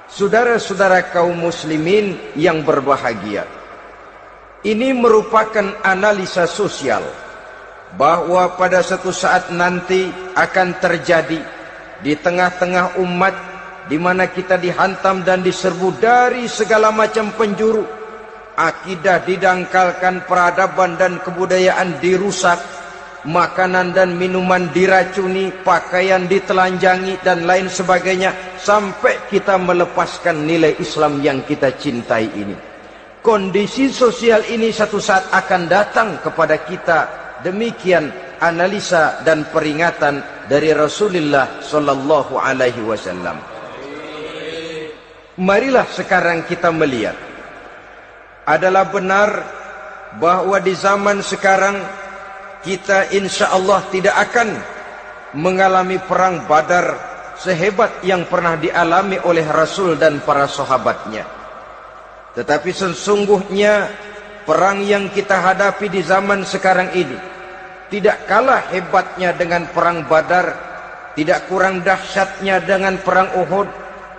Saudara-saudara kaum muslimin yang berbahagia, ini merupakan analisa sosial bahwa pada suatu saat nanti akan terjadi di tengah-tengah umat di mana kita dihantam dan diserbu dari segala macam penjuru. Akidah didangkalkan, peradaban dan kebudayaan dirusak, makanan dan minuman diracuni, pakaian ditelanjangi dan lain sebagainya, sampai kita melepaskan nilai Islam yang kita cintai ini. Kondisi sosial ini satu saat akan datang kepada kita. Demikian analisa dan peringatan dari Rasulullah sallallahu alaihi wasallam. Marilah sekarang kita melihat, adalah benar bahwa di zaman sekarang kita insya Allah tidak akan mengalami perang Badar sehebat yang pernah dialami oleh Rasul dan para sahabatnya. Tetapi sesungguhnya perang yang kita hadapi di zaman sekarang ini tidak kalah hebatnya dengan perang Badar, tidak kurang dahsyatnya dengan perang Uhud,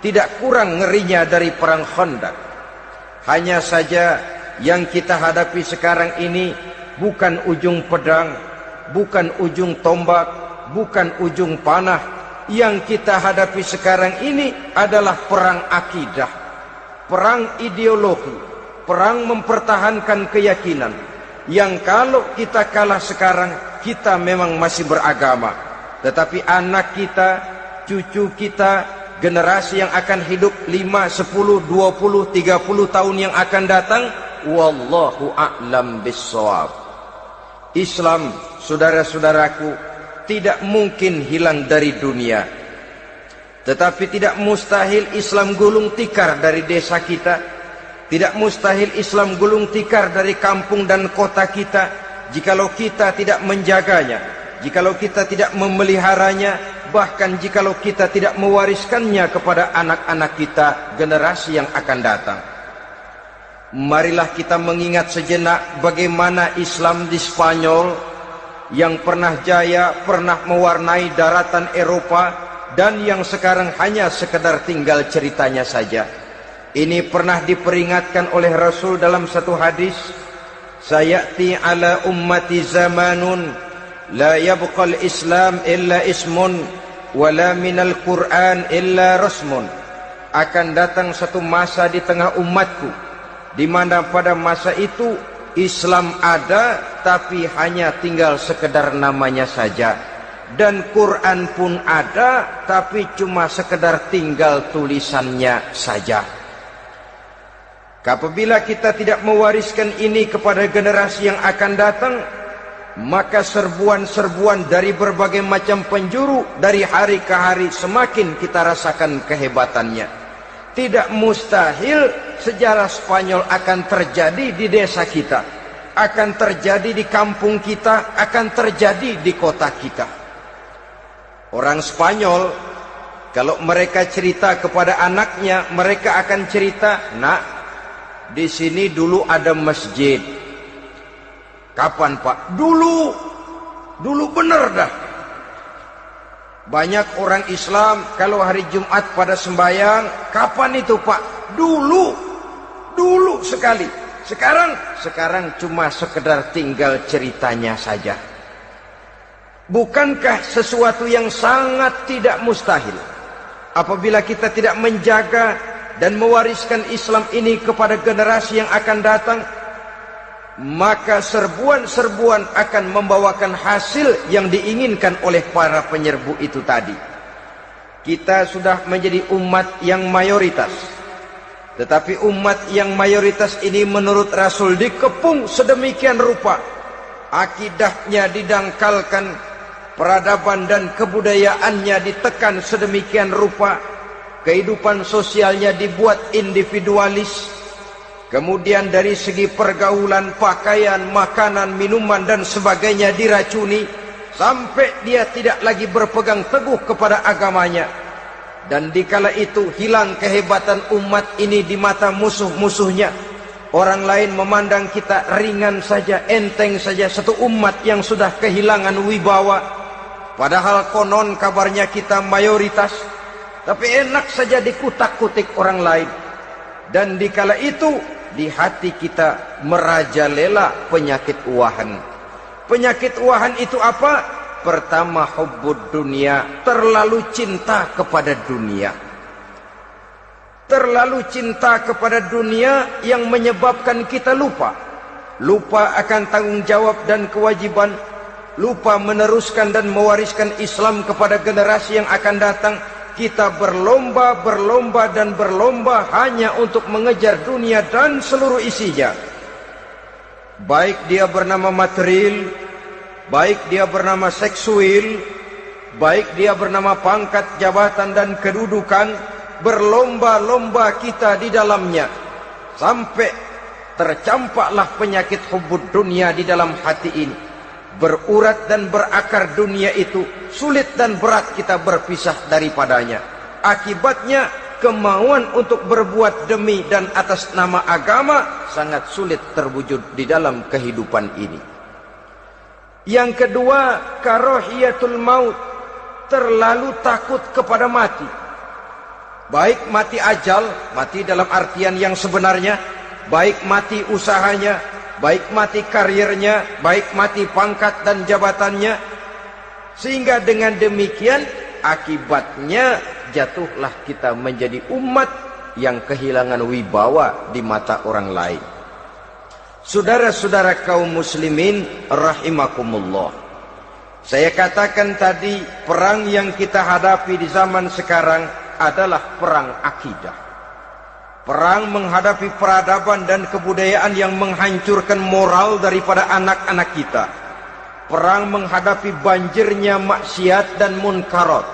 tidak kurang ngerinya dari perang Khandaq. Hanya saja yang kita hadapi sekarang ini bukan ujung pedang, bukan ujung tombak, bukan ujung panah. Yang kita hadapi sekarang ini adalah perang akidah, perang ideologi, perang mempertahankan keyakinan. Yang kalau kita kalah sekarang, kita memang masih beragama. Tetapi anak kita, cucu kita, generasi yang akan hidup 5, 10, 20, 30 tahun yang akan datang, wallahu a'lam bissawab. Islam, saudara-saudaraku, tidak mungkin hilang dari dunia. Tetapi tidak mustahil Islam gulung tikar dari desa kita. Tidak mustahil Islam gulung tikar dari kampung dan kota kita, jikalau kita tidak menjaganya, jikalau kita tidak memeliharanya, bahkan jikalau kita tidak mewariskannya kepada anak-anak kita, generasi yang akan datang. Marilah kita mengingat sejenak bagaimana Islam di Spanyol yang pernah jaya, pernah mewarnai daratan Eropa, dan yang sekarang hanya sekedar tinggal ceritanya saja. Ini pernah diperingatkan oleh Rasul dalam satu hadis, sayati ala ummati zamanun la yabqal Islam illa ismun wala minal Quran illa rasmun. Akan datang satu masa di tengah umatku di mana pada masa itu Islam ada tapi hanya tinggal sekedar namanya saja, dan Quran pun ada tapi cuma sekedar tinggal tulisannya saja. Apabila kita tidak mewariskan ini kepada generasi yang akan datang, maka serbuan-serbuan dari berbagai macam penjuru dari hari ke hari semakin kita rasakan kehebatannya. Tidak mustahil sejarah Spanyol akan terjadi di desa kita, akan terjadi di kampung kita, akan terjadi di kota kita. Orang Spanyol, kalau mereka cerita kepada anaknya, mereka akan cerita, nak, di sini dulu ada masjid. Kapan Pak? Dulu bener dah. Banyak orang Islam kalau hari Jumat pada sembahyang, kapan itu Pak? Dulu sekali. Sekarang cuma sekedar tinggal ceritanya saja. Bukankah sesuatu yang sangat tidak mustahil apabila kita tidak menjaga dan mewariskan Islam ini kepada generasi yang akan datang, maka serbuan-serbuan akan membawakan hasil yang diinginkan oleh para penyerbu itu tadi. Kita sudah menjadi umat yang mayoritas, tetapi umat yang mayoritas ini menurut Rasul dikepung sedemikian rupa, akidahnya didangkalkan, peradaban dan kebudayaannya ditekan sedemikian rupa, kehidupan sosialnya dibuat individualis. Kemudian dari segi pergaulan, pakaian, makanan, minuman dan sebagainya diracuni, sampai dia tidak lagi berpegang teguh kepada agamanya. Dan dikala itu hilang kehebatan umat ini di mata musuh-musuhnya. Orang lain memandang kita ringan saja, enteng saja, satu umat yang sudah kehilangan wibawa. Padahal konon kabarnya kita mayoritas. tapi enak saja dikutak-kutik orang lain. Dan dikala itu di hati kita merajalela penyakit wahan. Penyakit wahan itu apa? Pertama, hubbud dunia, terlalu cinta kepada dunia. Terlalu cinta kepada dunia yang menyebabkan kita lupa akan tanggung jawab dan kewajiban, lupa meneruskan dan mewariskan Islam kepada generasi yang akan datang. Kita berlomba hanya untuk mengejar dunia dan seluruh isinya. Baik dia bernama material, baik dia bernama seksual, baik dia bernama pangkat, jabatan dan kedudukan, berlomba-lomba kita di dalamnya. Sampai tercampaklah penyakit hubbud dunia di dalam hati ini. Berurat dan berakar dunia itu, sulit dan berat kita berpisah daripadanya. Akibatnya kemauan untuk berbuat demi dan atas nama agama sangat sulit terwujud di dalam kehidupan ini. Yang kedua, karahiyatul maut, terlalu takut kepada mati. Baik mati ajal, mati dalam artian yang sebenarnya, baik mati usahanya, baik mati karirnya, baik mati pangkat dan jabatannya. Sehingga dengan demikian akibatnya jatuhlah kita menjadi umat yang kehilangan wibawa di mata orang lain. Saudara-saudara kaum muslimin rahimakumullah, saya katakan tadi, perang yang kita hadapi di zaman sekarang adalah perang akidah. Perang menghadapi peradaban dan kebudayaan yang menghancurkan moral daripada anak-anak kita. Perang menghadapi banjirnya maksiat dan munkarat.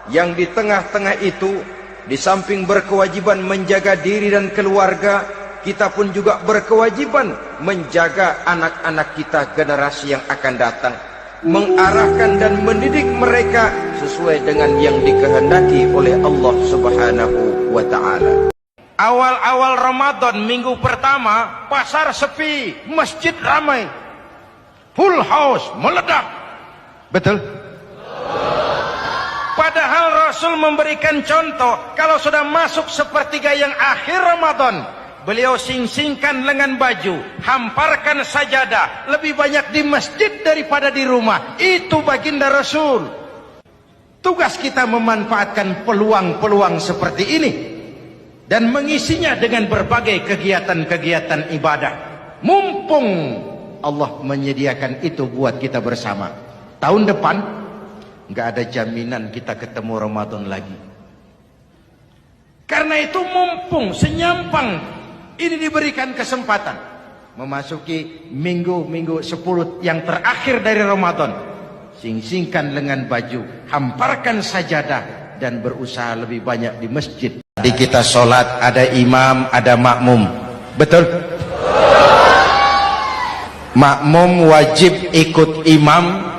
Yang di tengah-tengah itu, di samping berkewajiban menjaga diri dan keluarga, kita pun juga berkewajiban menjaga anak-anak kita, generasi yang akan datang. Mengarahkan dan mendidik mereka sesuai dengan yang dikehendaki oleh Allah Subhanahu wa ta'ala. Awal-awal Ramadan, minggu pertama, pasar sepi, masjid ramai, full house, meledak. Betul? Padahal Rasul memberikan contoh, kalau sudah masuk sepertiga yang akhir Ramadan, beliau sing-singkan lengan baju, hamparkan sajadah, lebih banyak di masjid daripada di rumah. Itu baginda Rasul. Tugas kita memanfaatkan peluang-peluang seperti ini dan mengisinya dengan berbagai kegiatan-kegiatan ibadah. Mumpung Allah menyediakan itu buat kita bersama. Tahun depan nggak ada jaminan kita ketemu Ramadan lagi. Karena itu mumpung senyampang ini diberikan kesempatan memasuki minggu-minggu 10 yang terakhir dari Ramadan, sing-singkan lengan baju, hamparkan sajadah dan berusaha lebih banyak di masjid. Di kita sholat ada imam, ada makmum. Betul? Makmum wajib ikut imam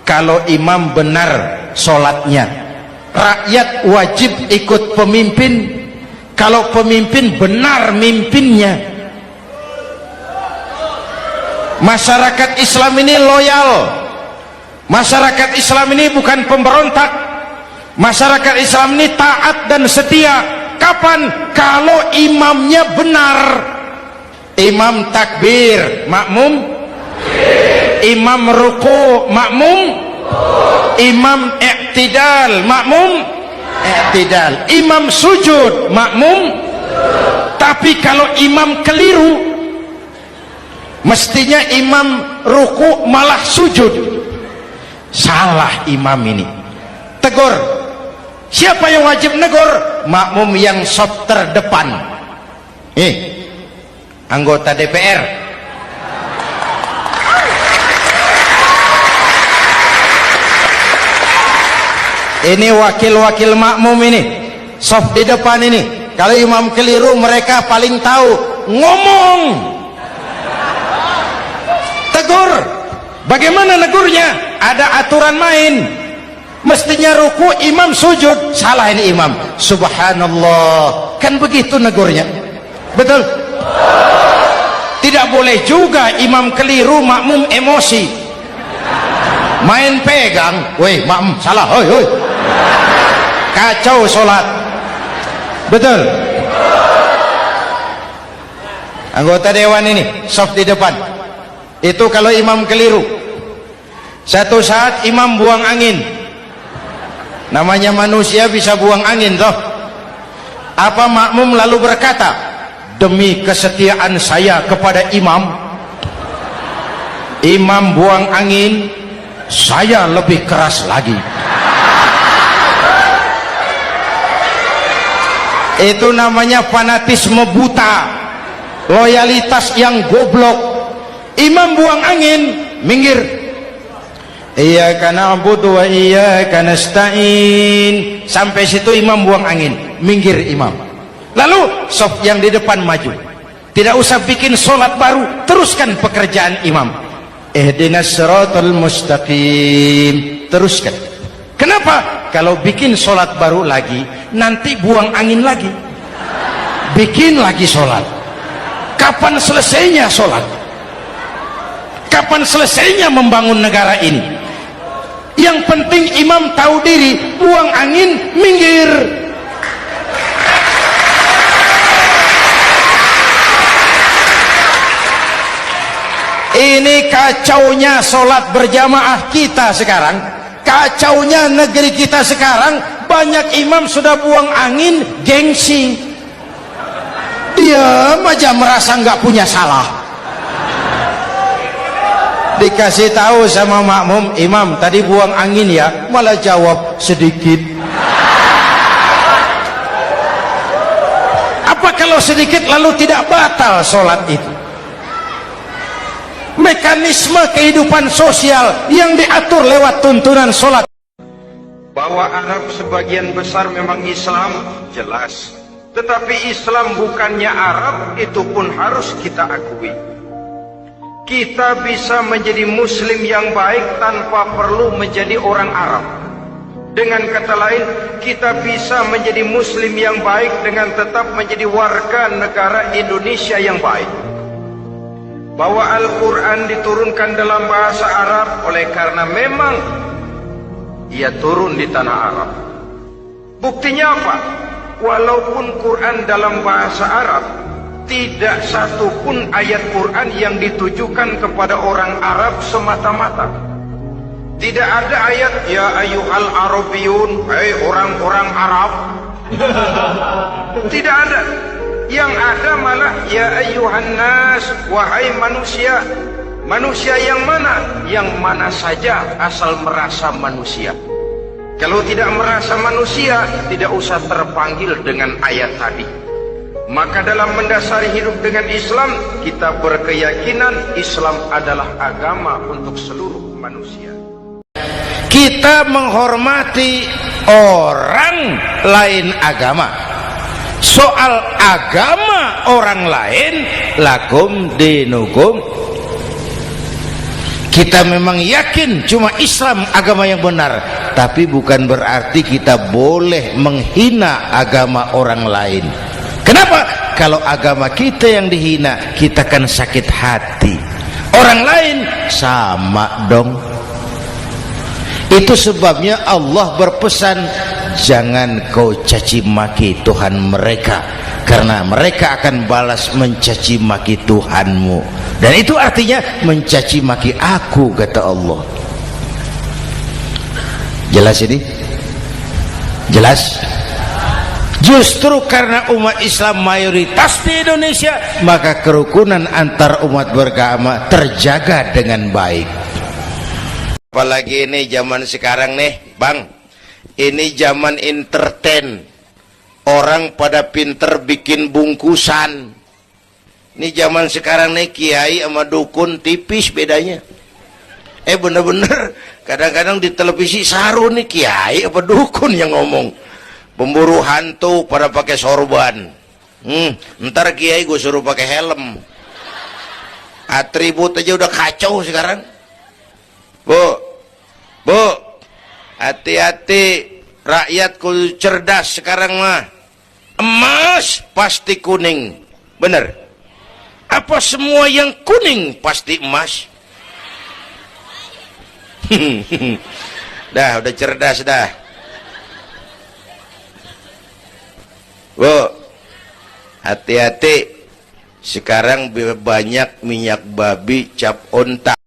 kalau imam benar sholatnya. Rakyat wajib ikut pemimpin kalau pemimpin benar mimpinnya. Masyarakat Islam ini loyal. Masyarakat Islam ini bukan pemberontak. Masyarakat Islam ini taat dan setia. Kapan? Kalau imamnya benar. Imam takbir, makmum. Imam ruku, makmum. Imam i'tidal, makmum. I'tidal. Imam sujud, makmum. Tapi kalau imam keliru, mestinya imam ruku malah sujud. Salah imam ini. Tegur. Siapa yang wajib negur? Makmum yang sop terdepan. Anggota DPR. Ini wakil-wakil makmum ini, sop di depan ini. Kalau imam keliru mereka paling tahu. Ngomong. Tegur. Bagaimana negurnya? Ada aturan main. Mestinya ruku, imam sujud. Salah ini imam. Subhanallah. Kan begitu negurnya. Betul? Tidak boleh juga imam keliru, makmum emosi. Main pegang. Weh, makmum salah. Hoi, hoi. kacau sholat. Betul? Anggota dewan ini soft di depan, itu kalau imam keliru, satu saat imam buang angin, namanya manusia bisa buang angin toh. Apa makmum lalu berkata, demi kesetiaan saya kepada imam, imam buang angin, saya lebih keras lagi. Itu namanya fanatisme buta, loyalitas yang goblok. Imam buang angin, minggir. Iyyaka na'budu wa iyyaka nasta'in. Sampai situ imam buang angin, minggir imam. Lalu sof yang di depan maju. Tidak usah bikin sholat baru, teruskan pekerjaan imam. Ihdinas siratal mustaqim, teruskan. Kenapa? Kalau bikin sholat baru lagi, nanti buang angin lagi, bikin lagi sholat. Kapan selesainya sholat? Kapan selesainya membangun negara ini? Yang penting imam tahu diri, buang angin, minggir. Ini kacaunya sholat berjamaah kita sekarang, kacaunya negeri kita sekarang. Banyak imam sudah buang angin, gengsi, diam aja merasa nggak punya salah. Dikasih tahu sama makmum, imam tadi buang angin ya, malah jawab sedikit. Apa kalau sedikit lalu tidak batal sholat itu? Mekanisme kehidupan sosial yang diatur lewat tuntunan sholat. Bahwa Arab sebagian besar memang Islam, jelas. Tetapi Islam bukannya Arab, itu pun harus kita akui. Kita bisa menjadi muslim yang baik tanpa perlu menjadi orang Arab. Dengan kata lain, kita bisa menjadi muslim yang baik dengan tetap menjadi warga negara Indonesia yang baik. Bahwa Al-Quran diturunkan dalam bahasa Arab oleh karena memang ia turun di tanah Arab. Buktinya apa? Walaupun Quran dalam bahasa Arab, tidak satu pun ayat Quran yang ditujukan kepada orang Arab semata-mata. Tidak ada ayat ya ayyuhal arabiyun, hai orang-orang Arab. Tidak ada. Yang ada malah ya ayyuhan nas, wahai manusia. Manusia yang mana? Yang mana saja asal merasa manusia. Kalau tidak merasa manusia, tidak usah terpanggil dengan ayat tadi. Maka dalam mendasari hidup dengan Islam, kita berkeyakinan Islam adalah agama untuk seluruh manusia. Kita menghormati orang lain agama. Soal agama orang lain, lakum dinukum. Kita memang yakin cuma Islam agama yang benar, tapi bukan berarti kita boleh menghina agama orang lain. Kenapa? Kalau agama kita yang dihina, kita kan sakit hati. Orang lain sama dong. Itu sebabnya Allah berpesan, jangan kau caci maki Tuhan mereka, karena mereka akan balas mencaci maki Tuhanmu. Dan itu artinya mencaci maki aku, kata Allah. Jelas ini? Jelas? Justru karena umat Islam mayoritas di Indonesia, maka kerukunan antar umat beragama terjaga dengan baik. Apalagi ini zaman sekarang nih, Bang. Ini zaman entertain. Orang pada pinter bikin bungkusan. Ini zaman sekarang nih, kiai sama dukun tipis bedanya. Bener-bener kadang-kadang di televisi saru nih, kiai apa dukun yang ngomong. Pemburu hantu pada pakai sorban. Ntar kiai gue suruh pakai helm. Atribut aja udah kacau sekarang. Bu, hati-hati, rakyat kudu cerdas sekarang mah. Emas pasti kuning, bener? Apa semua yang kuning pasti emas? Udah cerdas dah. Bu, hati-hati. Sekarang banyak minyak babi cap onta.